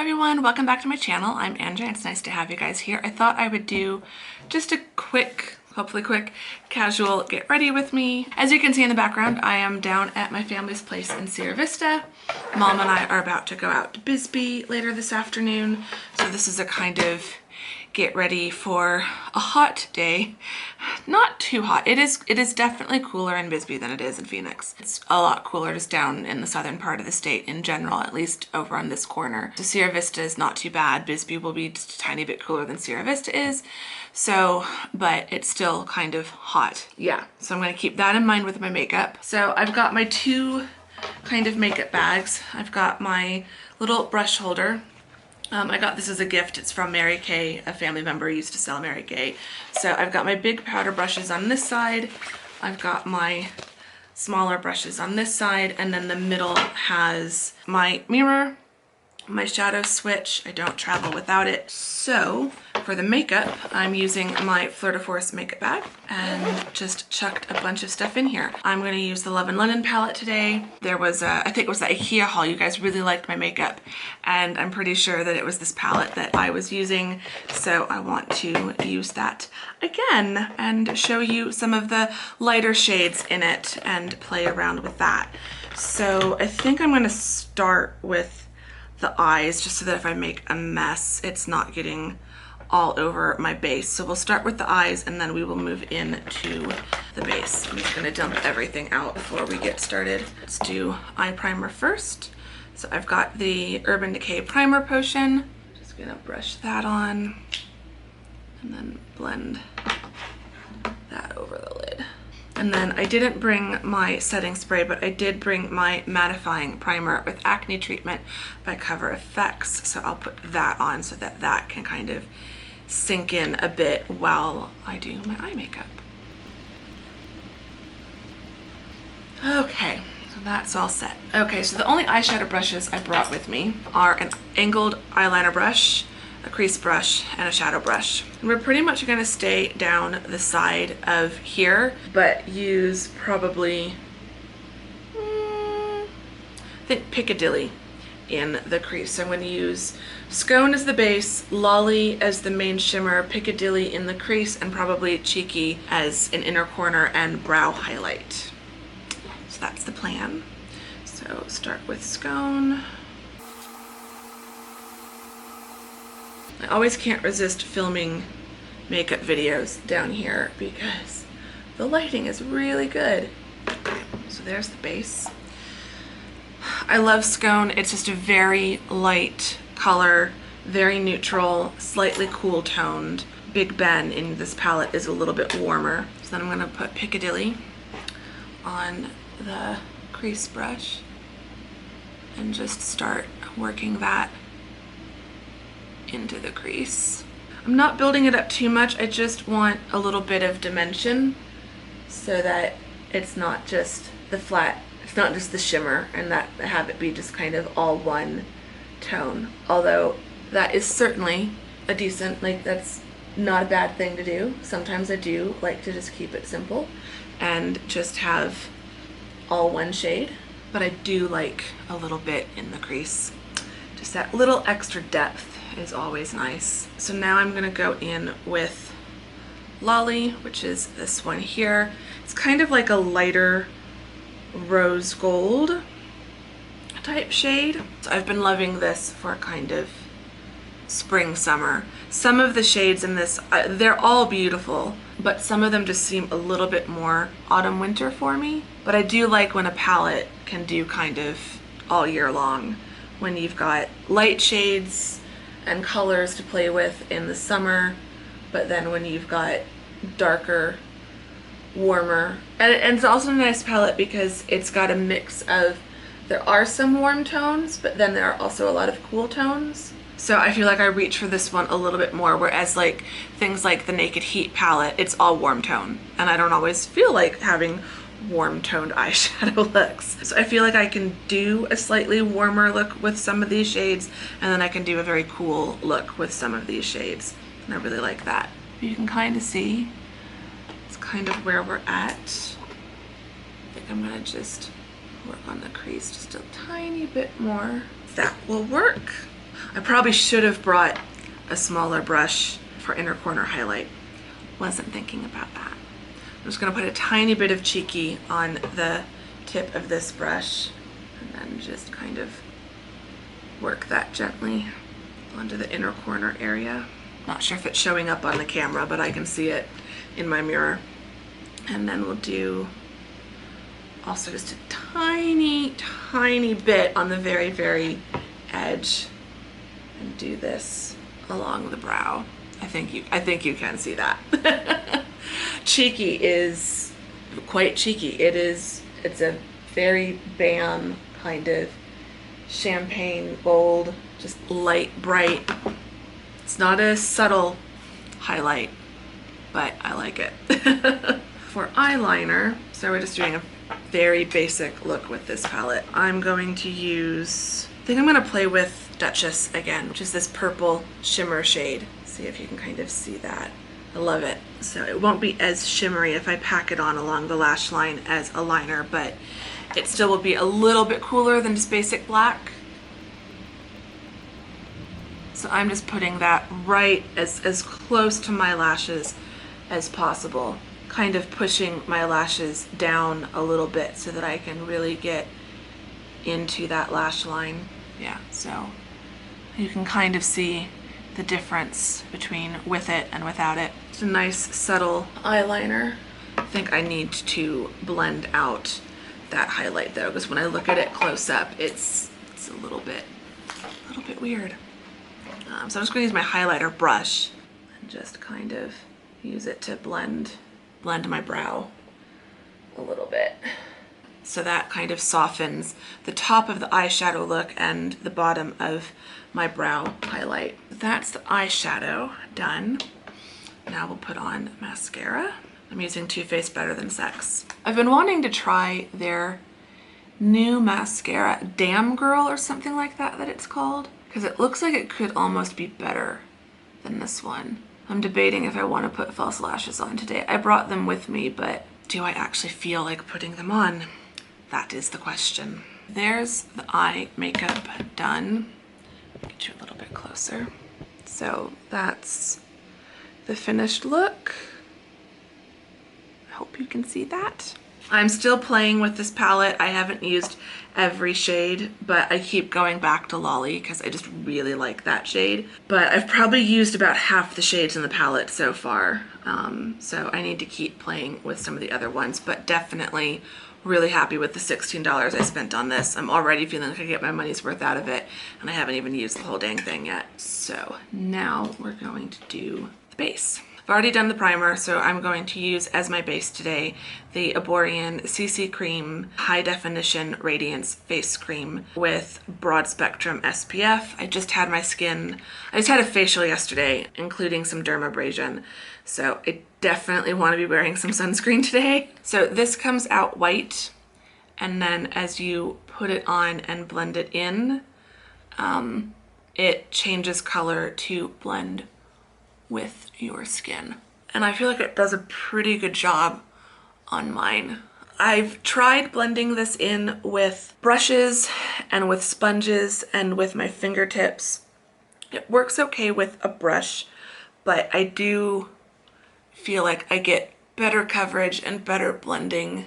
everyone, welcome back to my channel. I'm Andrea. It's nice to have you guys here. I thought I would do just a quick, hopefully quick, casual get ready with me. As you can see in the background, I am down at my family's place in Sierra Vista. Mom and I are about to go out to Bisbee later this afternoon. So this is a kind of get ready for a hot day. Not too hot. It is definitely cooler in Bisbee than it is in Phoenix. It's a lot cooler just down in the southern part of the state in general, at least over on this corner. So Sierra Vista is not too bad. Bisbee will be just a tiny bit cooler than Sierra Vista is. So, but it's still kind of hot. Yeah, so I'm gonna keep that in mind with my makeup. So I've got my two kind of makeup bags. I've got my little brush holder. I got this as a gift. It's from Mary Kay. A family member used to sell Mary Kay. So I've got my big powder brushes on this side. I've got my smaller brushes on this side. And then the middle has my mirror, my shadow switch. I don't travel without it. So for the makeup, I'm using my Fleur de Force makeup bag and just chucked a bunch of stuff in here. I'm going to use the Love and London palette today. There was I think it was the IKEA haul. You guys really liked my makeup, and I'm pretty sure that it was this palette that I was using. So I want to use that again and show you some of the lighter shades in it and play around with that. So I think I'm going to start with the eyes, just so that if I make a mess, it's not getting all over my base. So we'll start with the eyes and then we will move into the base. I'm just gonna dump everything out before we get started. Let's do eye primer first. So I've got the Urban Decay Primer Potion. Just gonna brush that on and then blend that over the lid. And then I didn't bring my setting spray, but I did bring my mattifying primer with acne treatment by Cover Effects. So I'll put that on so that that can kind of sink in a bit while I do my eye makeup. Okay, so that's all set. Okay, so the only eyeshadow brushes I brought with me are an angled eyeliner brush, a crease brush, and a shadow brush. We're pretty much gonna stay down the side of here, but use probably, I think Piccadilly in the crease. So I'm gonna use Scone as the base, Lolly as the main shimmer, Piccadilly in the crease, and probably Cheeky as an inner corner and brow highlight. So that's the plan. So start with Scone. I always can't resist filming makeup videos down here because the lighting is really good. So there's the base. I love Scone. It's just a very light color, very neutral, slightly cool toned. Big Ben in this palette is a little bit warmer. So then I'm gonna put Piccadilly on the crease brush and just start working that into the crease. I'm not building it up too much. I just want a little bit of dimension so that it's not just the flat, it's not just the shimmer, and that have it be just kind of all one tone. Although that is certainly a decent, like that's not a bad thing to do. Sometimes I do like to just keep it simple and just have all one shade, but I do like a little bit in the crease. Just that little extra depth is always nice. So now I'm gonna go in with Lolly, which is this one here. It's kind of like a lighter rose gold type shade. So I've been loving this for kind of spring, summer. Some of the shades in this, they're all beautiful, but some of them just seem a little bit more autumn, winter for me. But I do like when a palette can do kind of all year long, when you've got light shades and colors to play with in the summer, but then when you've got darker, warmer, and it's also a nice palette because it's got a mix of, there are some warm tones, but then there are also a lot of cool tones. So I feel like I reach for this one a little bit more, whereas like things like the Naked Heat palette, it's all warm tone, and I don't always feel like having warm toned eyeshadow looks. So I feel like I can do a slightly warmer look with some of these shades, and then I can do a very cool look with some of these shades. And I really like that. You can kind of see it's kind of where we're at. I think I'm gonna just work on the crease just a tiny bit more. That will work. I probably should have brought a smaller brush for inner corner highlight. Wasn't thinking about that. I'm just gonna put a tiny bit of Cheeky on the tip of this brush and then just kind of work that gently onto the inner corner area. Not sure if it's showing up on the camera, but I can see it in my mirror. And then we'll do also just a tiny, tiny bit on the very, very edge and do this along the brow. I think you can see that. Cheeky is quite cheeky. It's a very Bam kind of champagne gold, just light, bright. It's not a subtle highlight, but I like it. For eyeliner, so we're just doing a very basic look with this palette. I'm going to use, I think I'm gonna play with Duchess again, which is this purple shimmer shade. See if you can kind of see that. I love it. So it won't be as shimmery if I pack it on along the lash line as a liner, but it still will be a little bit cooler than just basic black. So I'm just putting that right as close to my lashes as possible, kind of pushing my lashes down a little bit so that I can really get into that lash line. Yeah, so you can kind of see the difference between with it and without it. It's a nice subtle eyeliner. I think I need to blend out that highlight though, because when I look at it close up, it's a little bit weird. So I'm just gonna use my highlighter brush and just kind of use it to blend my brow a little bit. So that kind of softens the top of the eyeshadow look and the bottom of my brow highlight. That's the eyeshadow done. Now we'll put on mascara. I'm using Too Faced Better Than Sex. I've been wanting to try their new mascara, Damn Girl or something like that it's called, because it looks like it could almost be better than this one. I'm debating if I want to put false lashes on today. I brought them with me, but do I actually feel like putting them on? That is the question. There's the eye makeup done. Get you a little bit closer. So that's the finished look. I hope you can see that. I'm still playing with this palette. I haven't used every shade, but I keep going back to Lolly because I just really like that shade. But I've probably used about half the shades in the palette so far. So I need to keep playing with some of the other ones, but definitely really happy with the $16 I spent on this. I'm already feeling like I get my money's worth out of it, and I haven't even used the whole dang thing yet. So now we're going to do the base. I've already done the primer, so I'm going to use as my base today the Aborian CC Cream High Definition Radiance Face Cream with Broad Spectrum SPF. I just had a facial yesterday, including some dermabrasion, so I definitely want to be wearing some sunscreen today. So this comes out white, and then as you put it on and blend it in, it changes color to blend with your skin. And I feel like it does a pretty good job on mine. I've tried blending this in with brushes and with sponges and with my fingertips. It works okay with a brush, but I do feel like I get better coverage and better blending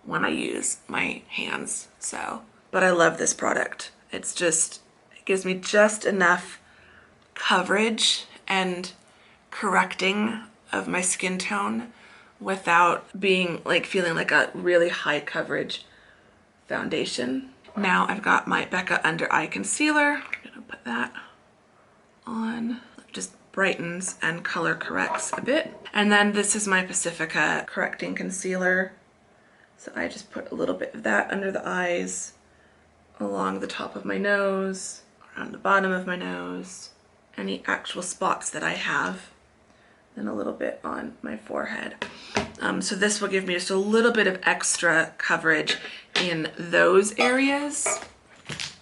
when I use my hands. So, but I love this product. It gives me just enough coverage and correcting of my skin tone without being like feeling like a really high coverage foundation. Now I've got my Becca Under Eye Concealer. I'm gonna put that on. It just brightens and color corrects a bit. And then this is my Pacifica Correcting Concealer. So I just put a little bit of that under the eyes, along the top of my nose, around the bottom of my nose, any actual spots that I have, and a little bit on my forehead. So this will give me just a little bit of extra coverage in those areas.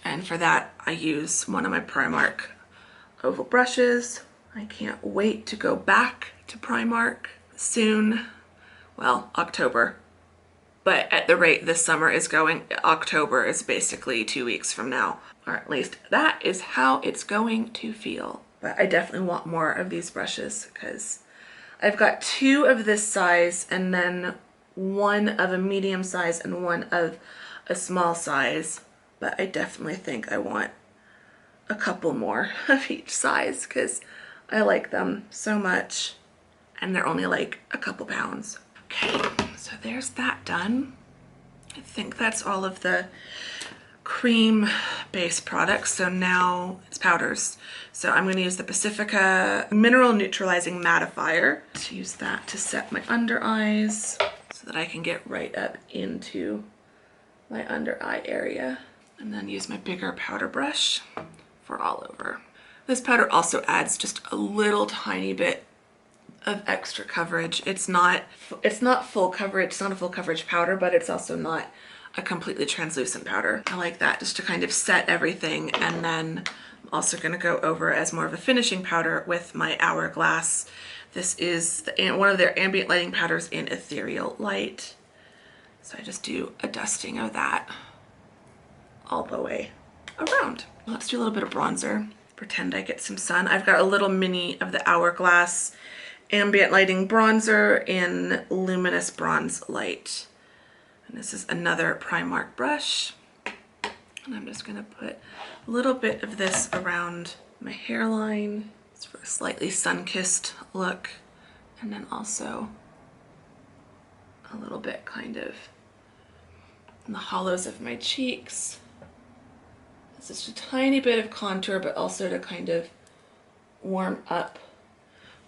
And for that, I use one of my Primark oval brushes. I can't wait to go back to Primark soon. Well, October. But at the rate this summer is going, October is basically 2 weeks from now, or at least that is how it's going to feel. But I definitely want more of these brushes because I've got 2 of this size and then 1 of a medium size and 1 of a small size. But I definitely think I want a couple more of each size because I like them so much and they're only like a couple pounds. Okay, so there's that done. I think that's all of the cream based products. So now it's powders. So I'm going to use the Pacifica Mineral Neutralizing Mattifier to use that to set my under eyes so that I can get right up into my under eye area, and then use my bigger powder brush for all over. This powder also adds just a little tiny bit of extra coverage. It's not full coverage, it's not a full coverage powder, but it's also not a completely translucent powder. I like that just to kind of set everything. And then I'm also gonna go over as more of a finishing powder with my Hourglass. This is one of their ambient lighting powders in Ethereal Light. So I just do a dusting of that all the way around. Let's do a little bit of bronzer. Pretend I get some sun. I've got a little mini of the Hourglass Ambient Lighting Bronzer in Luminous Bronze Light. And this is another Primark brush. And I'm just gonna put a little bit of this around my hairline. It's for a slightly sun-kissed look. And then also a little bit kind of in the hollows of my cheeks. This is just a tiny bit of contour, but also to kind of warm up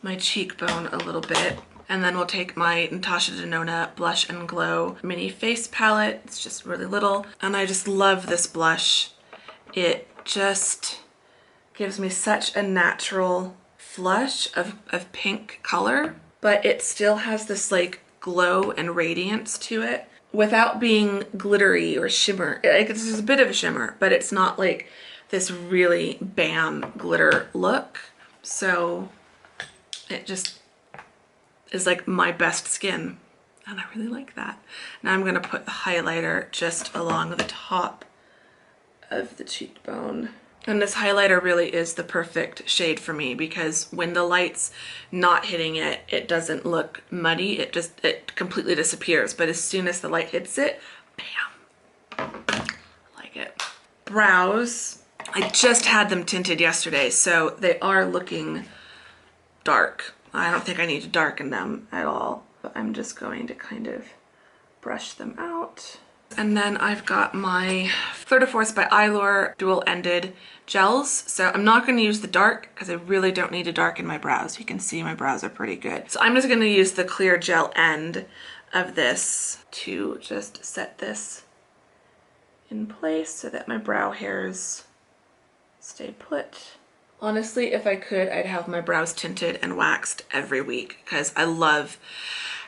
my cheekbone a little bit. And then we'll take my Natasha Denona Blush and Glow mini face palette. It's just really little. And I just love this blush. It just gives me such a natural flush of pink color, but it still has this like glow and radiance to it without being glittery or shimmer. There's a bit of a shimmer, but it's not like this really bam glitter look. So it just is like my best skin, and I really like that. Now I'm gonna put the highlighter just along the top of the cheekbone. And this highlighter really is the perfect shade for me because when the light's not hitting it, it doesn't look muddy. It completely disappears. But as soon as the light hits it, bam, I like it. Brows, I just had them tinted yesterday, so they are looking dark. I don't think I need to darken them at all, but I'm just going to kind of brush them out. And then I've got my Fleur de Force by Eylure dual-ended gels. So I'm not going to use the dark because I really don't need to darken my brows. You can see my brows are pretty good. So I'm just going to use the clear gel end of this to just set this in place so that my brow hairs stay put. Honestly, if I could, I'd have my brows tinted and waxed every week because I love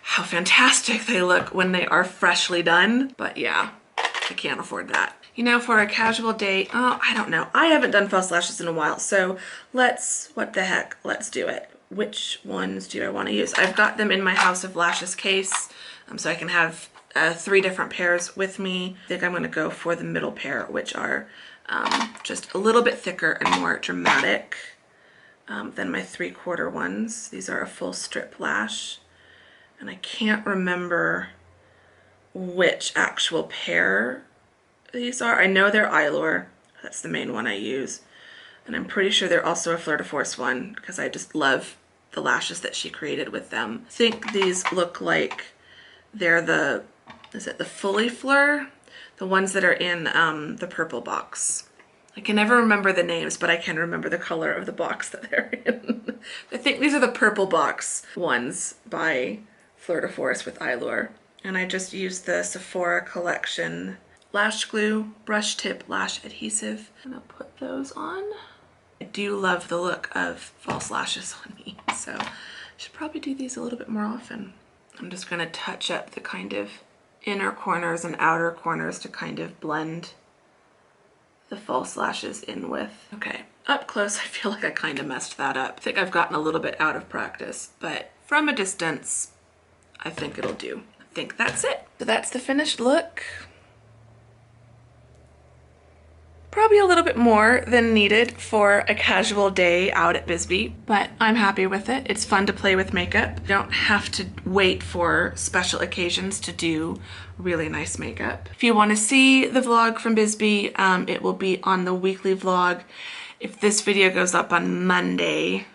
how fantastic they look when they are freshly done. But yeah, I can't afford that. You know, for a casual day, oh, I don't know. I haven't done false lashes in a while, so what the heck, let's do it. Which ones do I want to use? I've got them in my House of Lashes case, so I can have 3 different pairs with me. I think I'm going to go for the middle pair, which are just a little bit thicker and more dramatic than my 3/4 ones. These are a full strip lash. And I can't remember which actual pair these are. I know they're Eylure. That's the main one I use. And I'm pretty sure they're also a Fleur de Force one because I just love the lashes that she created with them. I think these look like they're the, is it the Fully Fleur? The ones that are in the purple box. I can never remember the names, but I can remember the color of the box that they're in. I think these are the purple box ones by Fleur de Force with Eylure. And I just used the Sephora Collection Lash Glue Brush Tip Lash Adhesive. And I'll put those on. I do love the look of false lashes on me, so I should probably do these a little bit more often. I'm just gonna touch up the kind of inner corners and outer corners to kind of blend the false lashes in with. Okay, up close, I feel like I kind of messed that up. I think I've gotten a little bit out of practice, but from a distance, I think it'll do. I think that's it. So that's the finished look. Probably a little bit more than needed for a casual day out at Bisbee, but I'm happy with it. It's fun to play with makeup. You don't have to wait for special occasions to do really nice makeup. If you want to see the vlog from Bisbee, it will be on the weekly vlog. If this video goes up on Monday,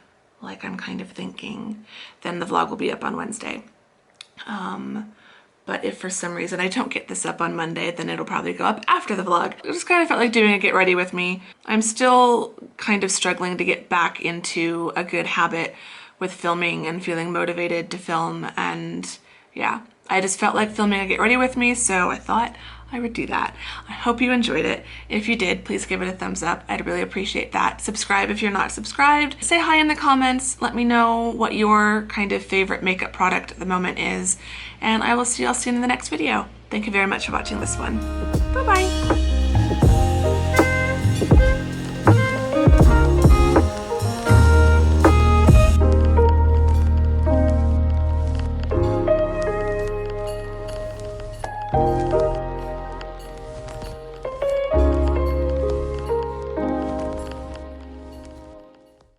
like I'm kind of thinking, then the vlog will be up on Wednesday. But if for some reason I don't get this up on Monday, then it'll probably go up after the vlog. I just kind of felt like doing a get ready with me. I'm still kind of struggling to get back into a good habit with filming and feeling motivated to film, and yeah, I just felt like filming a get ready with me, so I thought I would do that. I hope you enjoyed it. If you did, please give it a thumbs up. I'd really appreciate that. Subscribe if you're not subscribed. Say hi in the comments. Let me know what your kind of favorite makeup product at the moment is. And I will see y'all soon in the next video. Thank you very much for watching this one. Bye-bye.